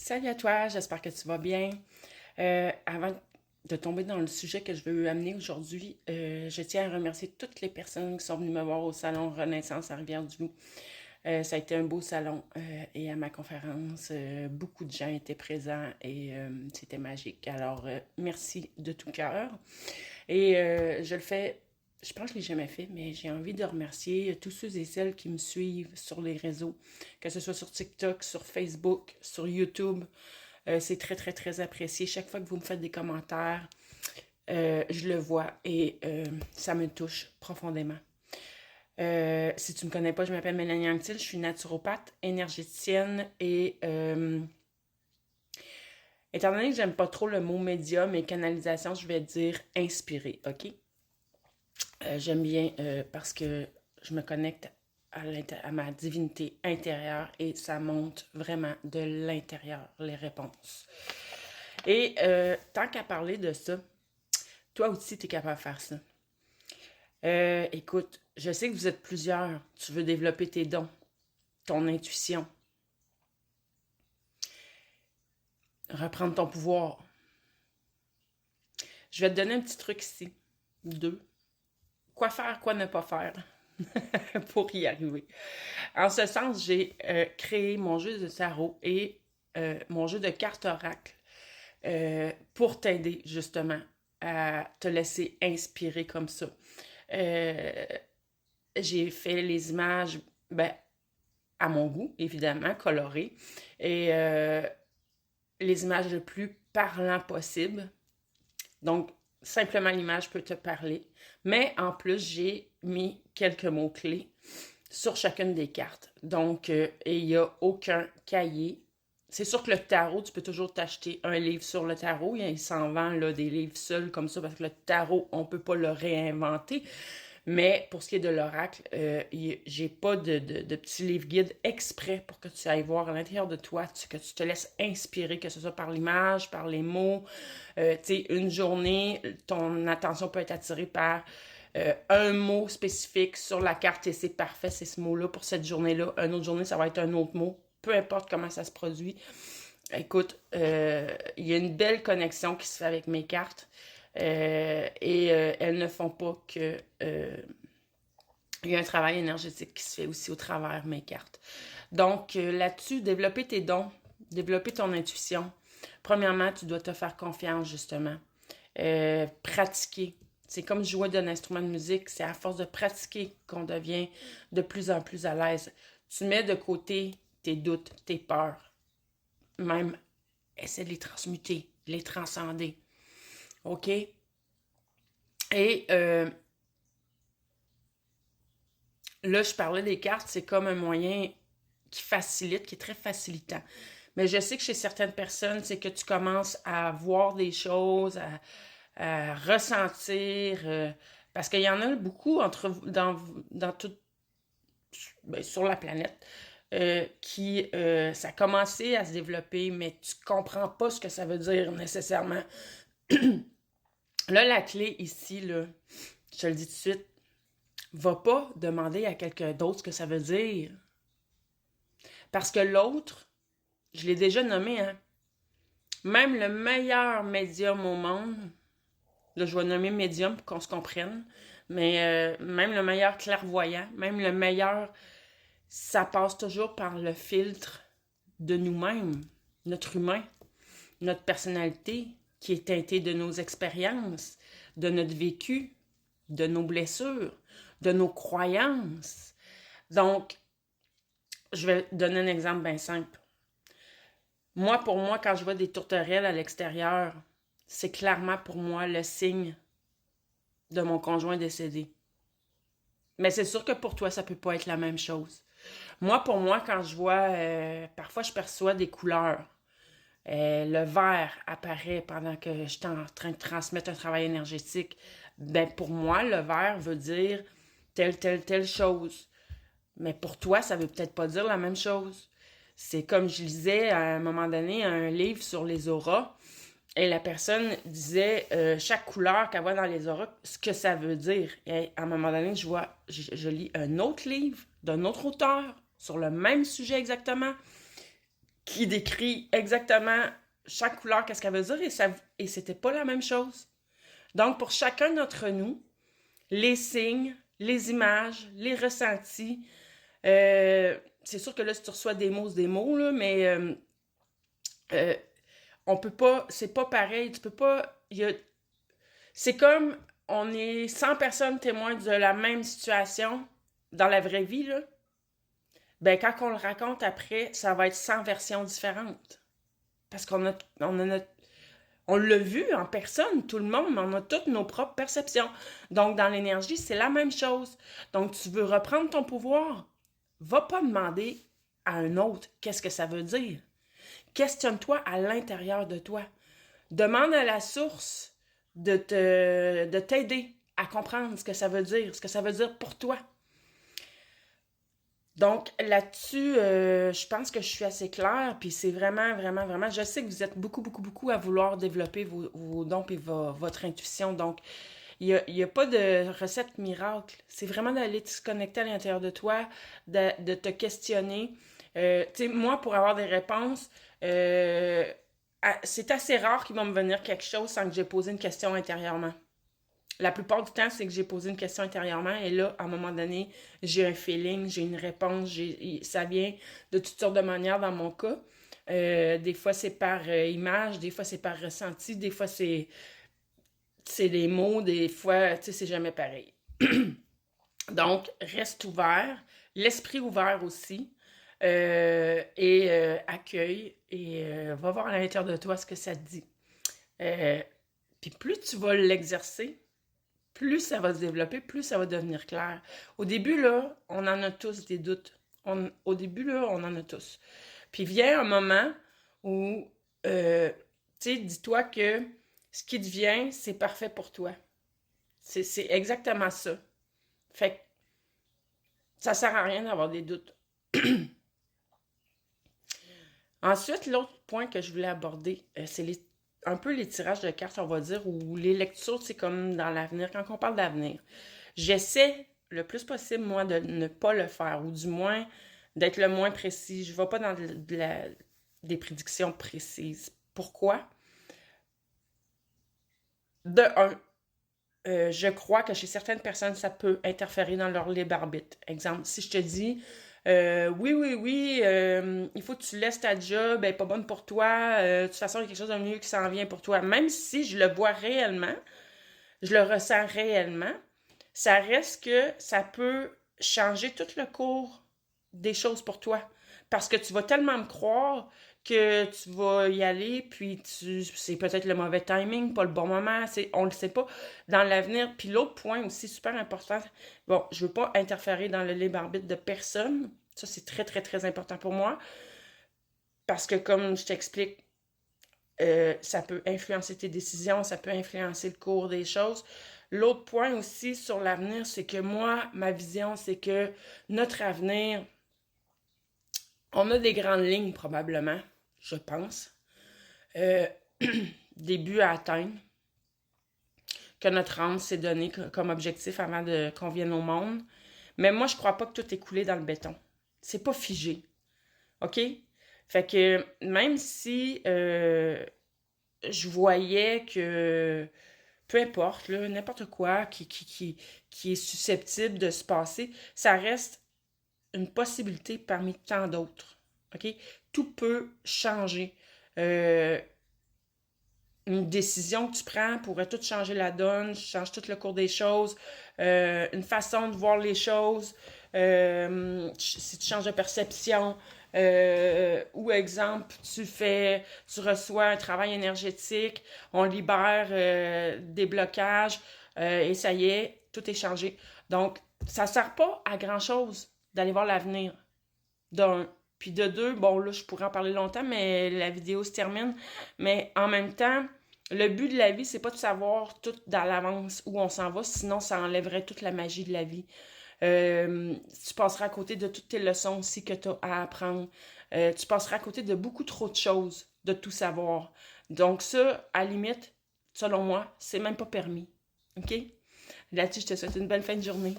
Salut à toi, j'espère que tu vas bien. Avant de tomber dans le sujet que je veux amener aujourd'hui, je tiens à remercier toutes les personnes qui sont venues me voir au salon Renaissance à Rivière-du-Loup. Ça a été un beau salon et à ma conférence, beaucoup de gens étaient présents et c'était magique. Alors, merci de tout cœur. Et je le fais, je pense que je ne l'ai jamais fait, mais j'ai envie de remercier tous ceux et celles qui me suivent sur les réseaux, que ce soit sur TikTok, sur Facebook, sur YouTube. C'est très, très, très apprécié. Chaque fois que vous me faites des commentaires, je le vois et ça me touche profondément. Si tu ne me connais pas, je m'appelle Mélanie Anctil, je suis naturopathe, énergéticienne et étant donné que j'aime pas trop le mot médium et canalisation, je vais dire inspiré, ok? J'aime bien parce que je me connecte à ma divinité intérieure et ça monte vraiment de l'intérieur, les réponses. Et tant qu'à parler de ça, toi aussi, tu es capable de faire ça. Écoute, je sais que vous êtes plusieurs. Tu veux développer tes dons, ton intuition, reprendre ton pouvoir. Je vais te donner un petit truc ici. Deux. Quoi faire, quoi ne pas faire pour y arriver. En ce sens, j'ai créé mon jeu de tarot et mon jeu de cartes oracle pour t'aider justement à te laisser inspirer comme ça. J'ai fait les images ben, à mon goût, évidemment, colorées, et les images le plus parlant possible. Donc, simplement l'image peut te parler. Mais en plus, j'ai mis quelques mots-clés sur chacune des cartes. Donc, il n'y a aucun cahier. C'est sûr que le tarot, tu peux toujours t'acheter un livre sur le tarot. Il s'en vend là, des livres seuls comme ça parce que le tarot, on ne peut pas le réinventer. Mais pour ce qui est de l'oracle, j'ai pas de petit livre guide exprès pour que tu ailles voir à l'intérieur de toi, que tu te laisses inspirer, que ce soit par l'image, par les mots. Tu sais, une journée, ton attention peut être attirée par un mot spécifique sur la carte et c'est parfait, c'est ce mot-là pour cette journée-là. Une autre journée, ça va être un autre mot. Peu importe comment ça se produit. Écoute, il y a une belle connexion qui se fait avec mes cartes. Et elles ne font pas que... il y a un travail énergétique qui se fait aussi au travers de mes cartes. Donc, là-dessus, développer tes dons, développer ton intuition. Premièrement, tu dois te faire confiance, justement. Pratiquer. C'est comme jouer d'un instrument de musique. C'est à force de pratiquer qu'on devient de plus en plus à l'aise. Tu mets de côté tes doutes, tes peurs. Même, essaie de les transmuter, de les transcender. OK? Et là, je parlais des cartes, c'est comme un moyen qui facilite, qui est très facilitant. Mais je sais que chez certaines personnes, c'est que tu commences à voir des choses, à ressentir, parce qu'il y en a beaucoup dans tout, ben, sur la planète, qui ça a commencé à se développer, mais tu comprends pas ce que ça veut dire nécessairement. Là, la clé ici, là, je te le dis tout de suite, va pas demander à quelqu'un d'autre ce que ça veut dire. Parce que l'autre, je l'ai déjà nommé, hein, même le meilleur médium au monde, là je vais nommer médium pour qu'on se comprenne, mais même le meilleur clairvoyant, même le meilleur, ça passe toujours par le filtre de nous-mêmes, notre humain, notre personnalité qui est teintée de nos expériences, de notre vécu, de nos blessures, de nos croyances. Donc, je vais donner un exemple bien simple. Moi, pour moi, quand je vois des tourterelles à l'extérieur, c'est clairement pour moi le signe de mon conjoint décédé. Mais c'est sûr que pour toi, ça peut pas être la même chose. Moi, pour moi, quand je vois, parfois je perçois des couleurs. Le vert apparaît pendant que je suis en train de transmettre un travail énergétique. Ben, pour moi, le vert veut dire telle chose. Mais pour toi, ça veut peut-être pas dire la même chose. C'est comme je lisais à un moment donné un livre sur les auras et la personne disait chaque couleur qu'elle voit dans les auras, ce que ça veut dire. Et à un moment donné, je lis un autre livre d'un autre auteur sur le même sujet exactement. qui décrit exactement chaque couleur, qu'est-ce qu'elle veut dire, et c'était pas la même chose. Donc, pour chacun d'entre nous, les signes, les images, les ressentis, c'est sûr que là, si tu reçois des mots, c'est des mots, là, mais on peut pas, c'est pas pareil, tu peux pas, c'est comme, on est 100 personnes témoins de la même situation dans la vraie vie, là. Ben, quand on le raconte après, ça va être 100 versions différentes. Parce on l'a vu en personne, tout le monde, mais on a toutes nos propres perceptions. Donc, dans l'énergie, c'est la même chose. Donc, tu veux reprendre ton pouvoir, va pas demander à un autre qu'est-ce que ça veut dire. Questionne-toi à l'intérieur de toi. Demande à la source de t'aider à comprendre ce que ça veut dire pour toi. Donc, là-dessus, je pense que je suis assez claire, puis c'est vraiment, vraiment, vraiment, je sais que vous êtes beaucoup, beaucoup, beaucoup à vouloir développer vos dons et votre intuition, donc il y a pas de recette miracle, c'est vraiment d'aller te connecter à l'intérieur de toi, de te questionner. Tu sais, moi, pour avoir des réponses, c'est assez rare qu'il va me venir quelque chose sans que j'ai posé une question intérieurement. La plupart du temps, c'est que j'ai posé une question intérieurement et là, à un moment donné, j'ai un feeling, j'ai une réponse, ça vient de toutes sortes de manières dans mon cas. Des fois, c'est par image, des fois, c'est par ressenti, des fois, c'est des mots, des fois, tu sais, c'est jamais pareil. Donc, reste ouvert, l'esprit ouvert aussi, et accueille et va voir à l'intérieur de toi ce que ça te dit. Puis plus tu vas l'exercer, plus ça va se développer, plus ça va devenir clair. Au début, là, on en a tous des doutes. Au début, là, on en a tous. Puis vient un moment où, tu sais, dis-toi que ce qui te vient, c'est parfait pour toi. C'est exactement ça. Fait que ça sert à rien d'avoir des doutes. Ensuite, l'autre point que je voulais aborder, c'est un peu les tirages de cartes, on va dire, ou les lectures, c'est comme dans l'avenir, quand on parle d'avenir. J'essaie le plus possible, moi, de ne pas le faire, ou du moins d'être le moins précis. Je ne vais pas dans des prédictions précises. Pourquoi? De un, je crois que chez certaines personnes, ça peut interférer dans leur libre arbitre. Exemple, si je te dis, oui, il faut que tu laisses ta job, elle n'est pas bonne pour toi, de toute façon, il y a quelque chose de mieux qui s'en vient pour toi. Même si je le vois réellement, je le ressens réellement, ça reste que ça peut changer tout le cours des choses pour toi. Parce que tu vas tellement me croire que tu vas y aller, puis c'est peut-être le mauvais timing, pas le bon moment, on le sait pas dans l'avenir. Puis l'autre point aussi super important, bon, je veux pas interférer dans le libre arbitre de personne, ça c'est très très très important pour moi, parce que comme je t'explique, ça peut influencer tes décisions, ça peut influencer le cours des choses. L'autre point aussi sur l'avenir, c'est que moi, ma vision, c'est que notre avenir, on a des grandes lignes probablement, je pense, des buts à atteindre, que notre âme s'est donné comme objectif avant qu'on vienne au monde. Mais moi, je crois pas que tout est coulé dans le béton. C'est pas figé. OK? Fait que même si je voyais que peu importe, là, n'importe quoi qui est susceptible de se passer, ça reste une possibilité parmi tant d'autres. OK? Tout peut changer. Une décision que tu prends pourrait tout changer la donne, change tout le cours des choses, une façon de voir les choses, si tu changes de perception, ou exemple, tu reçois un travail énergétique, on libère des blocages, et ça y est, tout est changé. Donc, ça ne sert pas à grand-chose d'aller voir l'avenir, d'un. Puis de deux, bon là, je pourrais en parler longtemps, mais la vidéo se termine. Mais en même temps, le but de la vie, c'est pas de savoir tout dans l'avance où on s'en va, sinon ça enlèverait toute la magie de la vie. Tu passeras à côté de toutes tes leçons aussi que tu as à apprendre. Tu passeras à côté de beaucoup trop de choses, de tout savoir. Donc ça, à la limite, selon moi, c'est même pas permis. OK? Là-dessus, je te souhaite une bonne fin de journée.